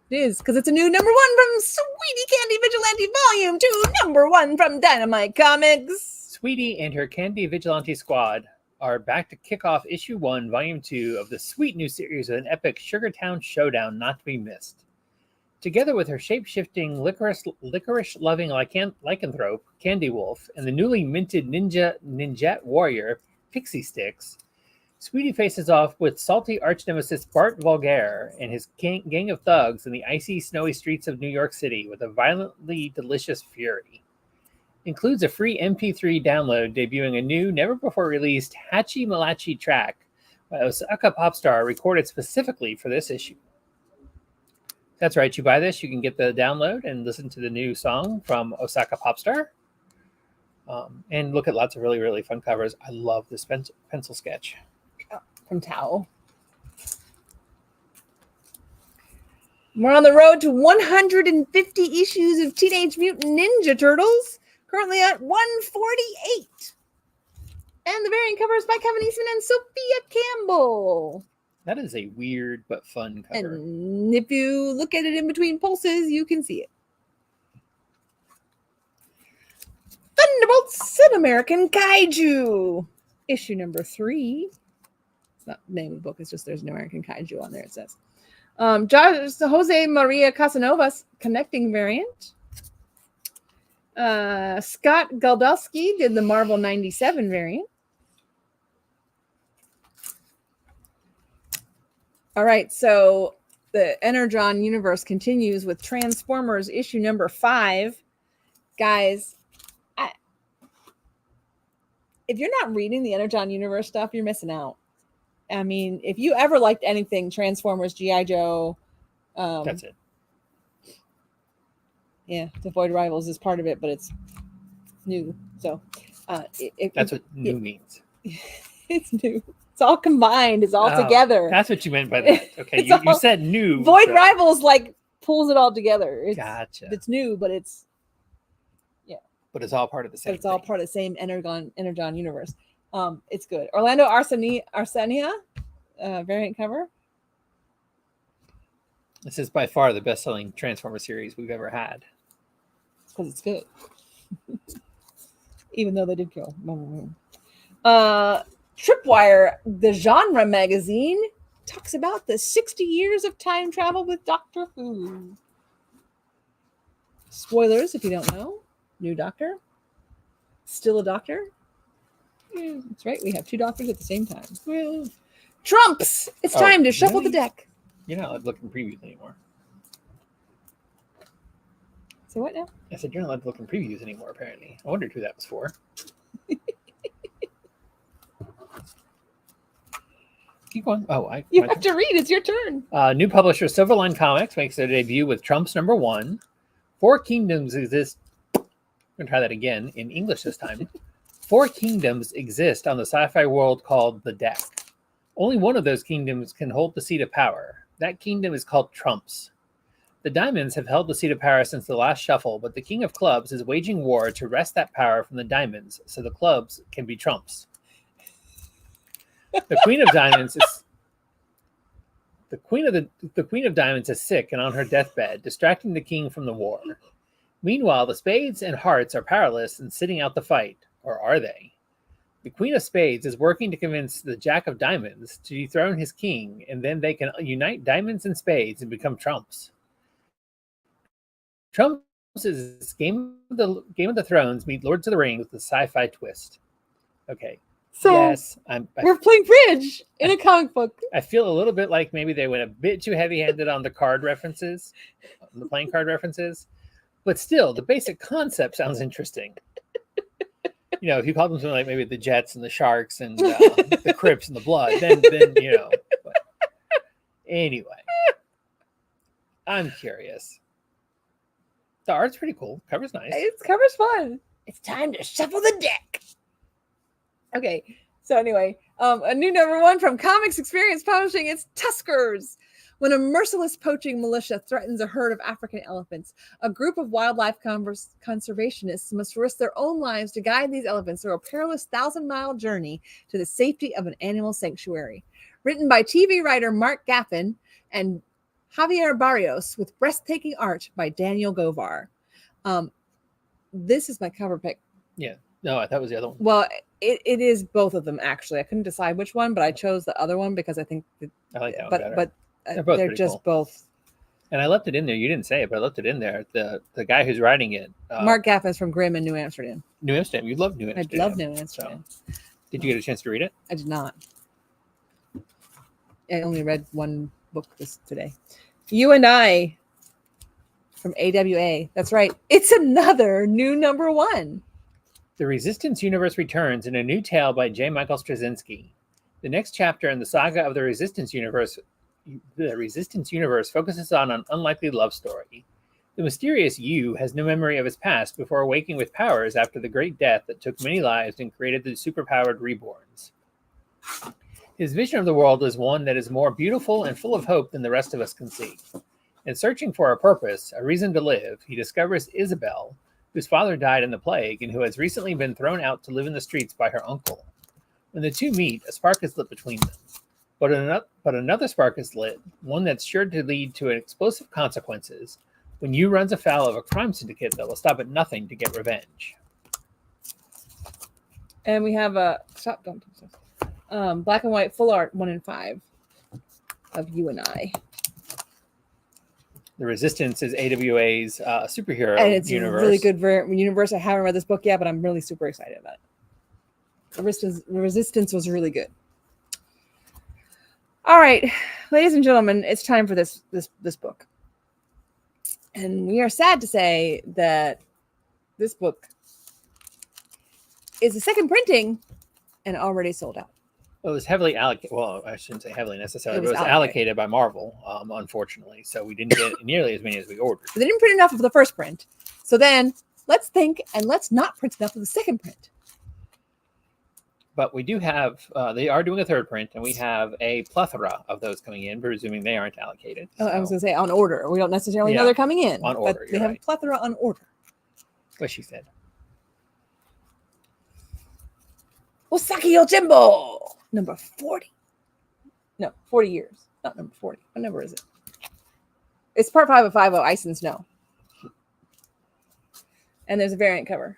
It is, because it's a new number one from Sweetie Candy Vigilante Volume 2, number one from Dynamite Comics. Sweetie and her Candy Vigilante squad are back to kick off issue 1, volume 2 of the sweet new series with an epic Sugartown showdown not to be missed. Together with her shape-shifting, licorice-loving lycanthrope, Candy Wolf, and the newly minted ninja warrior, Pixie Sticks, Sweetie faces off with salty arch-nemesis Bart Vulgaire and his gang of thugs in the icy, snowy streets of New York City with a violently delicious fury. Includes a free MP3 download debuting a new, never-before-released Hachi Malachi track by Osaka Popstar recorded specifically for this issue. That's right, you buy this, you can get the download and listen to the new song from Osaka Popstar. And look at lots of really, really fun covers. I love this pencil sketch. From Tao. We're on the road to 150 issues of Teenage Mutant Ninja Turtles, currently at 148. And the variant cover is by Kevin Eastman and Sophia Campbell. That is a weird but fun cover. And if you look at it in between pulses, you can see it. Thunderbolts and American Kaiju. Issue number 3. It's not the name of the book, it's just there's an American Kaiju on there, it says. Jose Maria Casanovas connecting variant. Scott Galdowski did the Marvel 97 variant. All right, so the Energon universe continues with Transformers issue number 5. Guys, if you're not reading the Energon universe stuff, you're missing out. I mean, if you ever liked anything, Transformers, G.I. Joe. That's it. Yeah, The Void Rivals is part of it, but it's new. So that's what new means. It's new. It's all combined. It's all together. That's what you meant by that. Okay, you said new. Void Rivals like pulls it all together. Gotcha. It's new, but it's but it's all part of the same. But it's all part of the same Energon universe. It's good. Orlando Arsenia variant cover. This is by far the best-selling Transformer series we've ever had. Because it's good. Even though they did kill. Tripwire, the genre magazine, talks about the 60 years of time travel with Doctor Who. Spoilers, if you don't know. New Doctor. Still a Doctor. Yeah, that's right. We have 2 doctors at the same time. Well, Trumps! It's time to shuffle the deck. You're not looking previews anymore. So what now? I said you're not allowed to look in previews anymore, apparently. I wondered who that was for. keep going. Oh, you have to read. It's your turn. New publisher Silverline Comics makes their debut with Trump's #1. 4 kingdoms exist. I'm going to try that again in English this time. 4 kingdoms exist on the sci-fi world called the Deck. Only one of those kingdoms can hold the seat of power. That kingdom is called Trump's. The Diamonds have held the seat of power since the last shuffle, but the King of Clubs is waging war to wrest that power from the Diamonds so the clubs can be Trump's. The Queen of Diamonds is the Queen of Diamonds is sick and on her deathbed, distracting the king from the war. Meanwhile, the Spades and Hearts are powerless and sitting out the fight, or are they? The Queen of Spades is working to convince the Jack of Diamonds to dethrone his king, and then they can unite Diamonds and Spades and become Trumps. Trumps is Game of the Thrones meet Lords of the Rings with a sci-fi twist. Okay. So yes, we're playing bridge in a comic book. I feel a little bit like maybe they went a bit too heavy-handed on the card references, on the playing card references, but still, the basic concept sounds interesting. You know, if you call them something like maybe the Jets and the Sharks and the Crips and the Blood, then you know. But anyway, I'm curious. The art's pretty cool. Cover's nice. Cover's fun. It's time to shuffle the deck. Okay, so anyway, a new #1 from Comics Experience Publishing. It's Tuskers. When a merciless poaching militia threatens a herd of African elephants, a group of wildlife conservationists must risk their own lives to guide these elephants through a perilous 1,000-mile journey to the safety of an animal sanctuary. Written by TV writer Mark Gaffin and Javier Barrios, with breathtaking art by Daniel Govar. This is my cover pick. Yeah. No, I thought it was the other one. Well, it is both of them, actually. I couldn't decide which one, but I chose the other one because I think I like that one better. But they're just cool. Both. And I left it in there. You didn't say it, but I left it in there. The guy who's writing it. Mark Gaffin is from Grimm in New Amsterdam. New Amsterdam. You love New Amsterdam. I love New Amsterdam. So, did you get a chance to read it? I did not. I only read one book today. You and I from AWA. That's right. It's another new #1. The Resistance universe returns in a new tale by J. Michael Straczynski. The next chapter in the saga of the Resistance universe focuses on an unlikely love story. The mysterious You has no memory of his past before awaking with powers after the great death that took many lives and created the superpowered reborns. His vision of the world is one that is more beautiful and full of hope than the rest of us can see. In searching for a purpose, a reason to live, he discovers Isabel, whose father died in the plague and who has recently been thrown out to live in the streets by her uncle. When the two meet, a spark is lit between them. But another spark is lit, one that's sure to lead to explosive consequences, when You runs afoul of a crime syndicate that will stop at nothing to get revenge. And we have a black and white full art 1 in 5 of You and I. The Resistance is AWA's superhero and it's universe. A really good universe. I haven't read this book yet, but I'm really super excited about it. The Resistance was really good. All right, ladies and gentlemen, it's time for this book. And we are sad to say that this book is a second printing and already sold out. Well, it was heavily allocated. Well, I shouldn't say heavily necessarily, but it was allocated by Marvel, unfortunately. So we didn't get nearly as many as we ordered. They didn't print enough of the first print. So then let's think and let's not print enough of the second print. But we do have, they are doing a third print, and we have a plethora of those coming in, presuming they aren't allocated. Oh, so. I was going to say on order. We don't necessarily know they're coming in. On order, but they have a plethora on order. What she said. Osaki Yojimbo! Number 40. No, 40 years. Not number 40. What number is it? It's part 5 of 5 Ice and Snow. And there's a variant cover.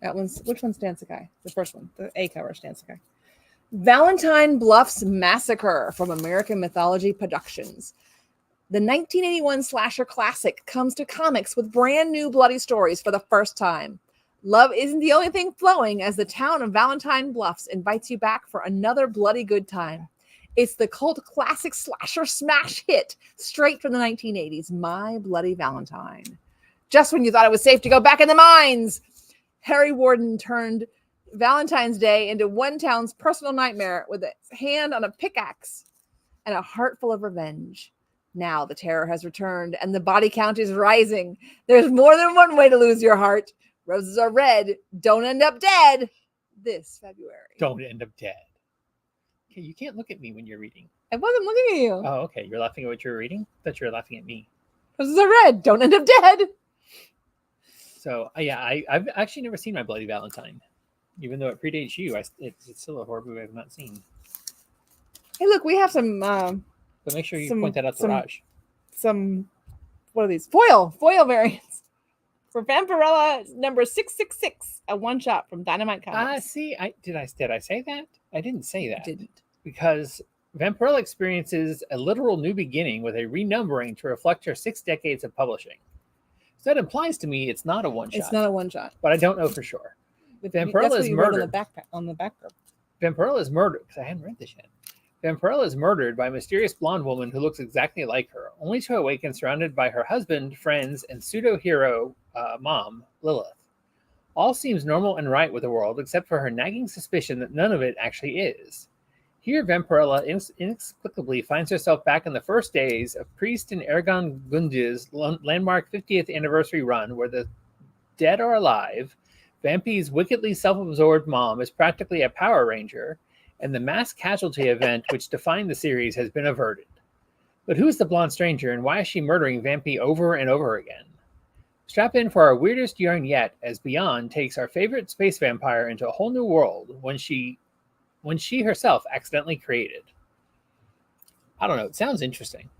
Which one's Stansakai? The first one. The A cover, Stansakai. Valentine Bluffs Massacre from American Mythology Productions. The 1981 slasher classic comes to comics with brand new bloody stories for the first time. Love isn't the only thing flowing as the town of Valentine Bluffs invites you back for another bloody good time. It's the cult classic slasher smash hit straight from the 1980s, My Bloody Valentine. Just when you thought it was safe to go back in the mines, Harry Warden turned Valentine's Day into one town's personal nightmare with a hand on a pickaxe and a heart full of revenge. Now the terror has returned and the body count is rising. There's more than one way to lose your heart. Roses are red. Don't end up dead this February. Don't end up dead. Okay, you can't look at me when you're reading. I wasn't looking at you. Oh, okay. You're laughing at what you're reading? I thought you were laughing at me. Roses are red. Don't end up dead. So, yeah, I've actually never seen My Bloody Valentine. Even though it predates you, it's still a horror movie I've not seen. Hey, look, we have some... But make sure you point that out to Raj. What are these? Foil variants. For Vampirella number 666, a one-shot from Dynamite Comics. Did I say that? I didn't say that. You didn't. Because Vampirella experiences a literal new beginning with a renumbering to reflect her 6 decades of publishing. So that implies to me it's not a one-shot. It's not a one-shot. But I don't know for sure. Vampirella is murdered. On the back cover. Vampirella is murdered, because I hadn't read this yet. Vampirella is murdered by a mysterious blonde woman who looks exactly like her, only to awaken surrounded by her husband, friends, and pseudo-hero mom, Lilith. All seems normal and right with the world, except for her nagging suspicion that none of it actually is. Here, Vampirella inexplicably finds herself back in the first days of Priest and Ergon Gunj's landmark 50th anniversary run, where the dead are alive, Vampy's wickedly self-absorbed mom is practically a Power Ranger, and the mass casualty event which defined the series has been averted. But who is the blonde stranger, and why is she murdering Vampy over and over again? Strap in for our weirdest yarn yet, as Beyond takes our favorite space vampire into a whole new world when she herself accidentally created. I don't know, it sounds interesting.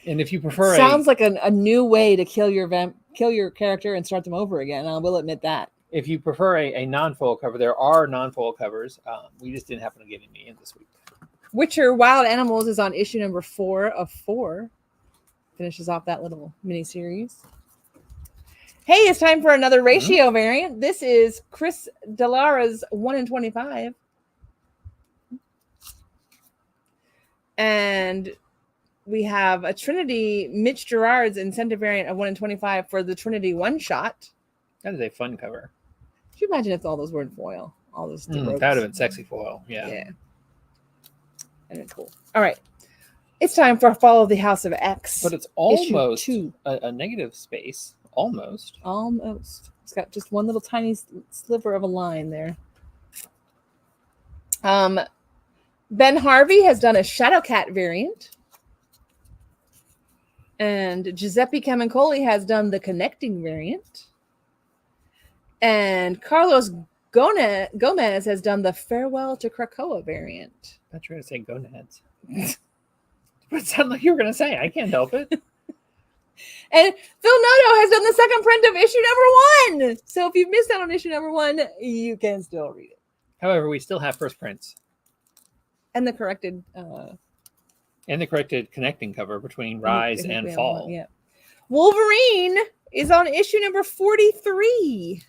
And if you prefer sounds like a new way to kill your character and start them over again. I will admit that. If you prefer a non-foil cover, there are non-foil covers. We just didn't happen to get any in this week. Witcher Wild Animals is on issue number 4 of 4. Finishes off that little mini-series. Hey, it's time for another ratio variant. This is Chris Delara's 1 in 25. And we have a Trinity Mitch Gerard's incentive variant of 1 in 25 for the Trinity one-shot. That is a fun cover. Could you imagine if all those were in foil? All those that would have been sexy foil. Yeah. And it's cool. All right. It's time for Follow the House of X. But it's almost a negative space. Almost. It's got just one little tiny sliver of a line there. Ben Harvey has done a Shadowcat variant. And Giuseppe Camuncoli has done the Connecting variant. And Carlos Gomez has done the Farewell to Krakoa variant. I thought you were going to say gonads. But it sounded like you were going to say. I can't help it. And Phil Noto has done the second print of issue number 1. So if you've missed out on issue number 1, you can still read it. However, we still have first prints. And the corrected... connecting cover between Rise and Fall. Yeah. Wolverine is on issue number 43.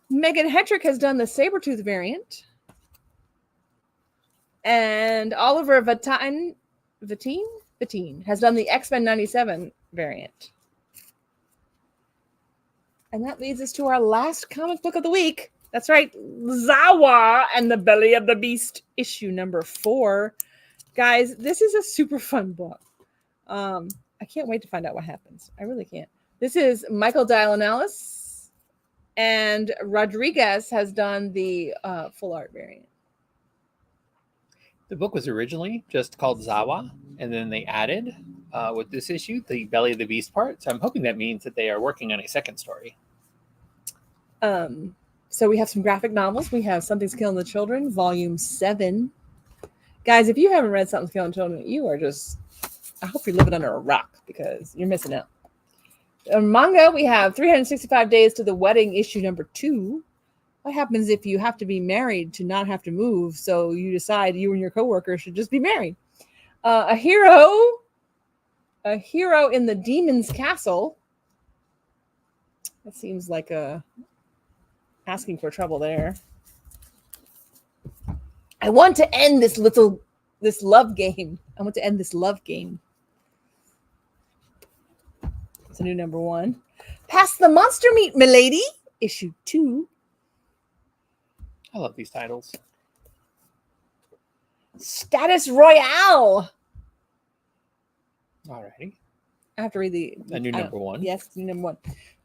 Megan Hetrick has done the Sabretooth variant. And Oliver Vatine has done the X-Men 97 variant. And that leads us to our last comic book of the week. That's right, Zawa and the Belly of the Beast, issue number 4. Guys, this is a super fun book. I can't wait to find out what happens. I really can't. This is Michael Dialonalis, and Rodriguez has done the full art variant. The book was originally just called Zawa, and then they added, with this issue, the Belly of the Beast part. So I'm hoping that means that they are working on a second story. So we have some graphic novels. We have Something's Killing the Children, volume 7. Guys, if you haven't read Something's Killing the Children, you are just... I hope you're living under a rock because you're missing out. Manga, we have 365 Days to the Wedding, issue number 2. What happens if you have to be married to not have to move, so you decide you and your coworker should just be married? A hero in the Demon's Castle. That seems like asking for trouble there. I want to end this love game. I want to end this love game. It's a new number 1. Pass the Monster Meat, Milady, issue 2. I love these titles. Status Royale. Alrighty. I have to read A new number 1. Yes, new number 1.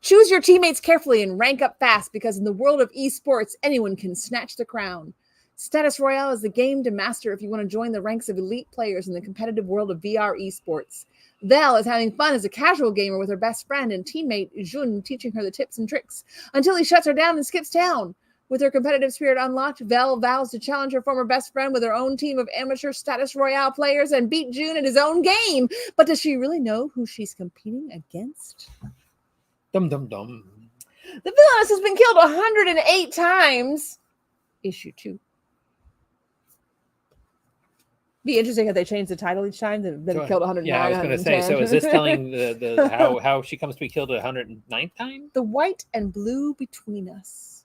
Choose your teammates carefully and rank up fast, because in the world of esports, anyone can snatch the crown. Status Royale is the game to master if you want to join the ranks of elite players in the competitive world of VR esports. Val is having fun as a casual gamer with her best friend and teammate Jun, teaching her the tips and tricks until he shuts her down and skips town. With her competitive spirit unlocked, Val vows to challenge her former best friend with her own team of amateur Status Royale players and beat Jun in his own game. But does she really know who she's competing against? Dum dum dum. The villainess has been killed 108 times. Issue 2. Be interesting if they change the title each time. They've been killed 109. Yeah, I was going to say. So is this telling the how she comes to be killed 109th time? The white and blue between us.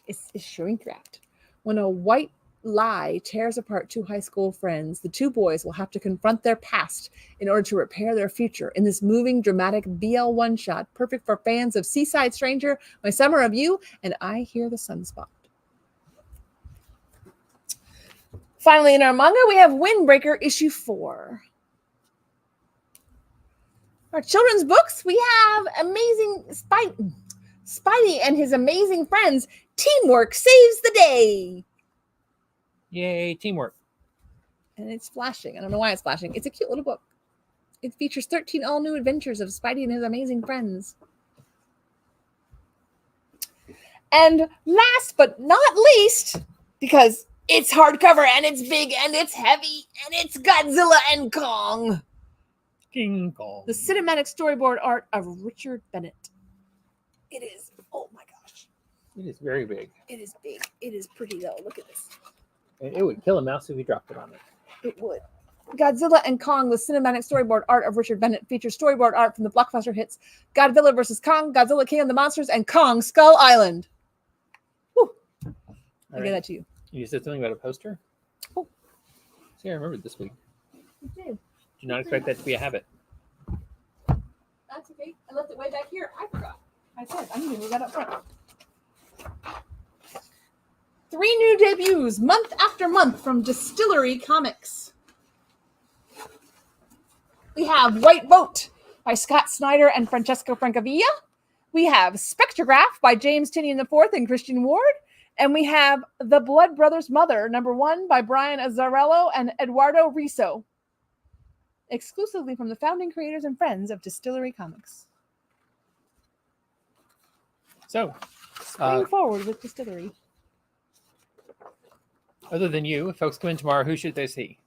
It's shrink wrapped. When a white lie tears apart 2 high school friends, the 2 boys will have to confront their past in order to repair their future in this moving, dramatic BL one-shot, perfect for fans of Seaside Stranger, My Summer of You, and I Hear the Sunspot. Finally, in our manga, we have Windbreaker issue 4. Our children's books, we have amazing Spidey and his amazing friends. Teamwork saves the day. Yay, teamwork. And it's flashing. I don't know why it's flashing. It's a cute little book. It features 13 all-new adventures of Spidey and his amazing friends. And last but not least, because it's hardcover and it's big and it's heavy and it's Godzilla and Kong. King Kong. The cinematic storyboard art of Richard Bennett. It is, oh my gosh. It is very big. It is big. It is pretty though. Look at this. It would kill a mouse if we dropped it on it. It would. Godzilla and Kong, the cinematic storyboard art of Richard Bennett, features storyboard art from the blockbuster hits Godzilla vs. Kong, Godzilla King of the Monsters, and Kong Skull Island. Woo. I'll give that to you. You said something about a poster? Oh. See, I remembered this week. You did. Do not expect that to be a habit. That's okay. I left it way back here. I forgot. I said, I'm going to move that up front. 3 new debuts, month after month, from Distillery Comics. We have White Boat by Scott Snyder and Francesco Francavilla. We have Spectrograph by James Tynion IV and Christian Ward. And we have The Blood Brothers' Mother, #1 by Brian Azzarello and Eduardo Riso. Exclusively from the founding creators and friends of Distillery Comics. So, Spring forward with Distillery. Other than you, if folks come in tomorrow, who should they see?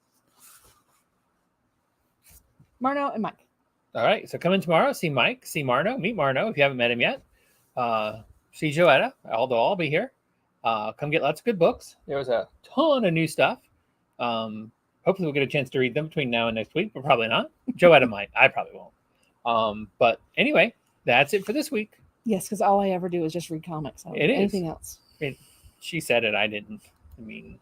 Marno and Mike. All right. So come in tomorrow, see Mike, see Marno, meet Marno if you haven't met him yet. See Joetta, although I'll be here. Come get lots of good books. There was a ton of new stuff. Hopefully we'll get a chance to read them between now and next week, but probably not. Joetta might. I probably won't. But anyway, that's it for this week. Yes, because all I ever do is just read comics. I don't It do is. anything else. She said it. I didn't. I mean,